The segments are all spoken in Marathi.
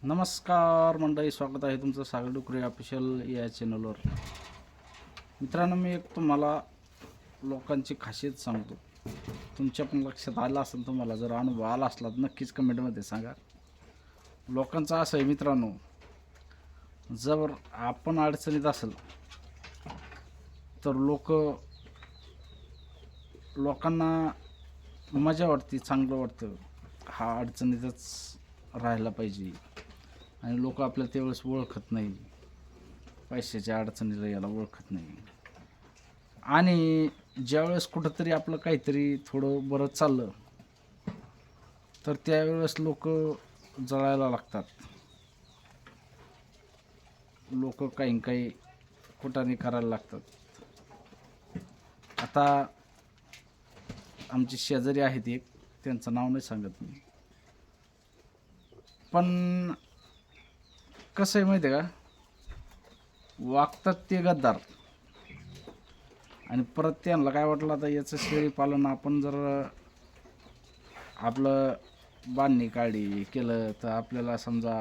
नमस्कार मंडळी, स्वागत आहे तुमचं सागर डुकरे ऑफिशियल या चॅनलवर. मित्रांनो, मी एक तुम्हाला लोकांची खासियत सांगतो. तुमच्या पण लक्षात आलं असेल, तुम्हाला जर अनुभव आला असला तर नक्कीच कमेंटमध्ये सांगा. लोकांचं असं आहे मित्रांनो, जर आपण अडचणीत असेल तर लोकांना मजा वाटते, चांगलं वाटतं, हा अडचणीतच राहायला पाहिजे. आणि लोक आपल्याला त्यावेळेस ओळखत नाही, पैशाच्या अडचणीला याला ओळखत नाही. आणि ज्यावेळेस कुठंतरी आपलं काहीतरी थोडं बरं चाललं तर त्यावेळेस लोक जळायला लागतात. लोक काही काही कुटाने करायला लागतात. आता आमचे शेजारी आहेत एक, त्यांचं नाव नाही सांगत मी, पण कसं आहे माहिती आहे का, वागतात ते गद्दार. आणि परत त्यांना काय वाटलं, आता याचं शेळी पालन आपण जर आपलं बांधणी काढली केलं तर आपल्याला समजा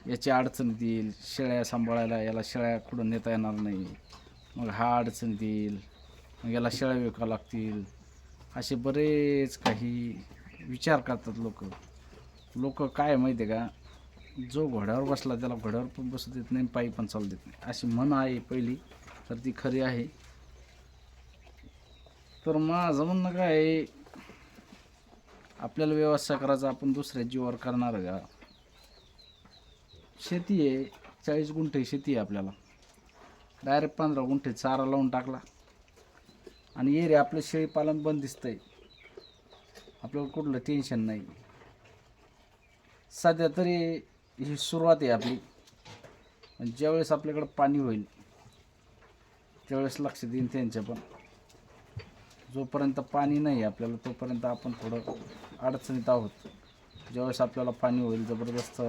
याची अडचण येईल, शेळ्या सांभाळायला याला शेळ्या कुठं नेता येणार नाही, मग हा अडचण येईल, मग याला शेळ्या विकावं लागतील, असे बरेच काही विचार करतात लोक. काय माहिती आहे का, जो घोड्यावर बसला त्याला घोड्यावर पण बसू देत नाही, पायी पण चालू देत नाही, अशी म्हण आहे पहिली, तर ती खरी आहे. तर माझं म्हणणं काय आहे, आपल्याला व्यवसाय करायचा, आपण दुसऱ्या जीवावर करणार का? शेती आहे, 40 गुंठे शेती आहे आपल्याला, डायरेक्ट 15 गुंठे चारा लावून टाकला आणि ये रे आपलं शेळीपालन बंद दिसतंय, आपल्याला कुठलं टेन्शन नाही. सध्या तरी ही सुरुवात आहे आपली. ज्यावेळेस आपल्याकडं पाणी होईल त्यावेळेस लक्ष देईन त्यांच्या पण. जोपर्यंत पाणी नाही आपल्याला तोपर्यंत आपण थोडं अडचणीत आहोत. ज्यावेळेस आपल्याला पाणी होईल, जबरदस्त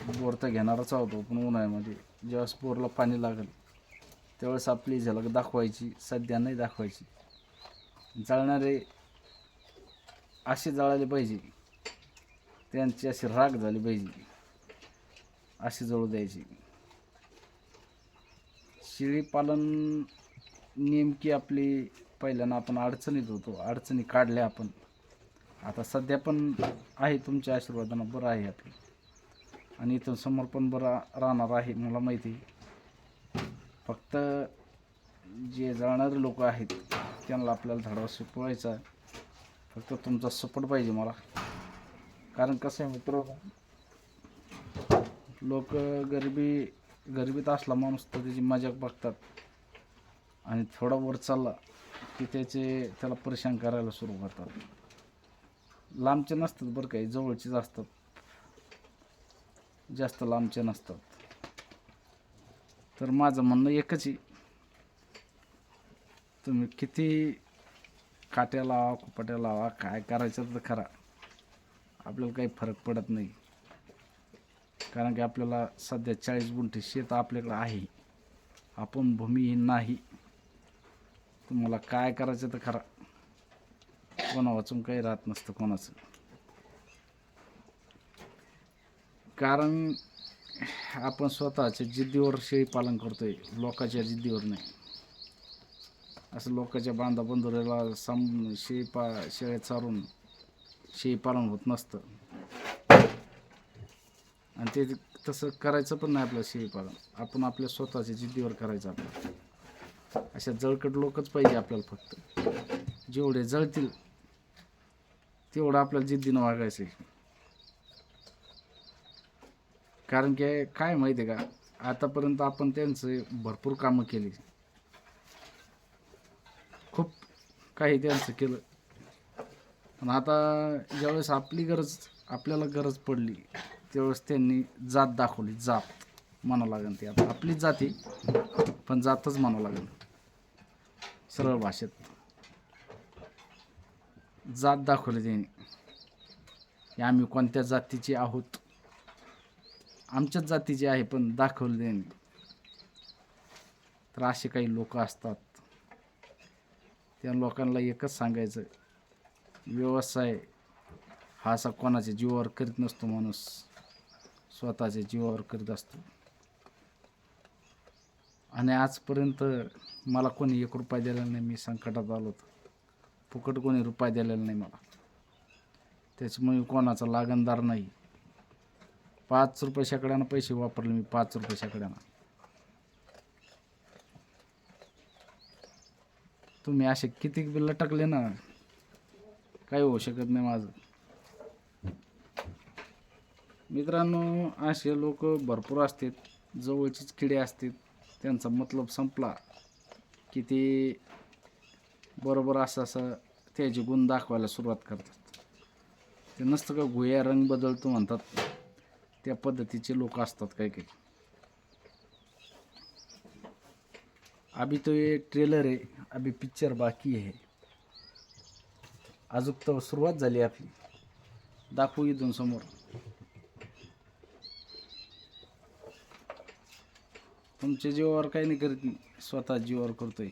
बोर तर घेणारच आहोत, पण उन्हाळ्यामध्ये ज्यावेळेस बोरला पाणी लागेल त्यावेळेस आपली झलक दाखवायची, सध्या नाही दाखवायची. जळणारे असे जळाले पाहिजे, त्यांची अशी राग झाली पाहिजे, अशी जळू द्यायची. शेळी पालन नेमकी आपली, पहिल्यानं आपण अडचणीत होतो, अडचणी काढल्या आपण, आता सध्या पण आहे तुमच्या आशीर्वादानं बरं आहे आपलं, आणि इथून समोर पण बरं राहणार आहे मला माहिती. फक्त जे जाणारे लोक आहेत त्यांना आपल्याला धडा शिकवायचा, फक्त तुमचा सपोर्ट पाहिजे मला. कारण कसं आहे मित्र, लोक गरिबीत असला माणूस तर त्याची मजाक बघतात, आणि थोडा वर चालला की त्याला परेशान करायला सुरू करतात. लांबचे नसतात बरं, काही जवळचेच असतात, जास्त लांबचे नसतात. तर माझं म्हणणं एकच आहे, तुम्ही किती काट्या लावा, कुपाट्या लावा, काय करायचं तर करा, आपल्याला काही फरक पडत नाही. कारण की आपल्याला सध्या 40 गुंठे शेत आपल्याकडं आहे, आपण भूमिहीन नाही. तुम्हाला काय करायचं तर करा, कोणा वाचून काही राहत नसतं कोणाचं. कारण आपण स्वतःच्या जिद्दीवर शेळी पालन करतोय, लोकांच्या जिद्दीवर नाही. असं लोकांच्या बांधा बंधुऱ्याला शेळ्या चारून शेळीपालन होत नसतं, आणि ते तसं करायचं पण नाही. आपलं शेळीपालन आपण आपल्या स्वतःच्या जिद्दीवर करायचं. आपलं अशा जळकट लोकच पाहिजे आपल्याला, फक्त जेवढे जळतील तेवढं आपल्याला जिद्दीनं वागायचं आहे. कारण की काय माहिती आहे का, आतापर्यंत आपण त्यांचे भरपूर कामं केली, खूप काही त्यांचं केलं, पण आता ज्यावेळेस आपल्याला गरज पडली त्यावेळेस त्यांनी जात दाखवली. जात म्हणावं लागेल, ती आता आपलीच जाती, पण जातच म्हणावं लागेल सरळ भाषेत. जात दाखवली त्यांनी की आम्ही कोणत्या जातीचे आहोत, आमच्याच जातीचे आहे, पण दाखवले त्यांनी. तर असे काही लोक असतात, त्या लोकांना एकच सांगायचं, व्यवसाय हा असा कोणाच्या जीवावर करीत नसतो माणूस. स्वतःच्या जीवावर करीत असतो. आणि आजपर्यंत मला कोणी 1 रुपया दिलेला नाही. मी संकटात आलो होतो, फुकट कोणी रुपया दिलेला नाही मला. त्याच्यामुळे कोणाचा लागणदार नाही. 5 रुपये शेकड्यानं पैसे वापरले मी, 5 रुपये शेकड्यानं. तुम्ही असे किती बिल टाकले ना, काही होऊ शकत नाही माझं. मित्रांनो, असे लोक भरपूर असतात, जवळचीच किडे असतात. त्यांचा मतलब संपला की ते बरोबर असं त्याचे गुण दाखवायला सुरुवात करतात. ते नसतं का भुया रंग बदलतो म्हणतात, त्या पद्धतीचे लोक असतात काही काही. अभी तो ये ट्रेलर आहे, अभी पिक्चर बाकी आहे. अजून तर सुरुवात झाली आपली, दाखवू इथून समोर. तुमच्या जीवावर काही नाही करत मी, स्वतः जीवावर करतोय.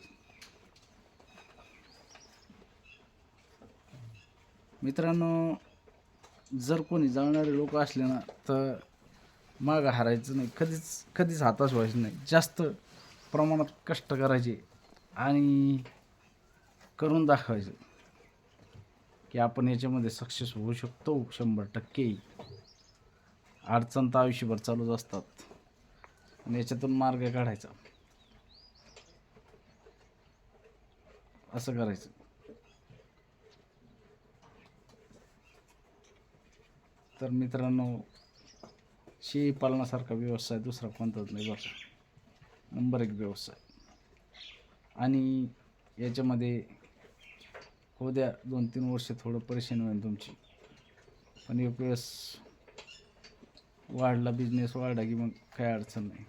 मित्रांनो, जर कोणी जळणारे लोक असले ना, तर मागं हारायचं नाही, कधीच हाताश व्हायचं नाही. जास्त प्रमाणात कष्ट करायचे आणि करून दाखवायचं की आपण याच्यामध्ये सक्सेस होऊ शकतो 100%. अडचण तर आयुष्यभर चालूच असतात आणि याच्यातून मार्ग काढायचा, असं करायचं. तर मित्रांनो, शेळी पालनासारखा व्यवसाय दुसरा कोणताच नाही बरं, नंबर 1 व्यवसाय. आणि याच्यामध्ये होऊ द्या 2-3 वर्ष थोडं परेशानी होईल तुमची, पण एक वेळेस वाढला, बिझनेस वाढला की मग काय अडचण नाही.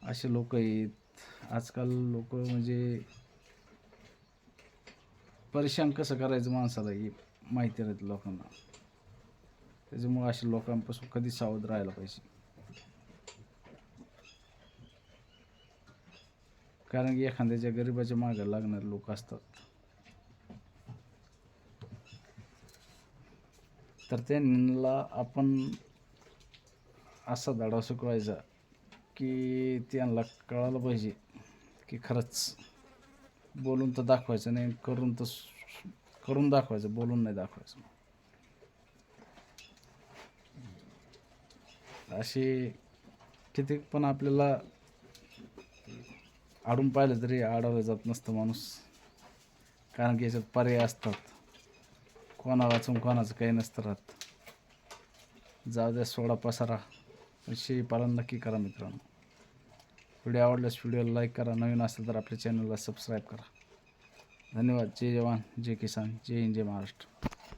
असे लोक आहेत आजकाल. लोक म्हणजे परेशान कसं करायचं माणसाला हे माहिती राहतं लोकांना. त्याच्यामुळे अशा लोकांपासून कधी सावध राहायला पाहिजे. कारण की एखाद्याच्या गरिबाच्या मागे लागणारे लोक असतात, तर त्यांना आपण असा धडा शिकवायचा की त्यांना कळायला पाहिजे की खरंच बोलून तर दाखवायचं नाही, करून दाखवायचं, बोलून नाही दाखवायचं. असे किती पण आपल्याला आडून पाहिलं तरी आडावलं जात नसतं माणूस, कारण की याच्यात पर्याय असतात. कोणा वाचून कोणाचं काही नसतं राहत. जाऊ द्या, सोडा पसारा, शेळी पालन नक्की करा मित्रांनो. व्हिडिओ आवडल्यास व्हिडिओला लाईक करा, नवीन असेल तर आपल्या चॅनलला सबस्क्राईब करा. धन्यवाद. जय जवान, जय किसान, जय हिंद, जय महाराष्ट्र.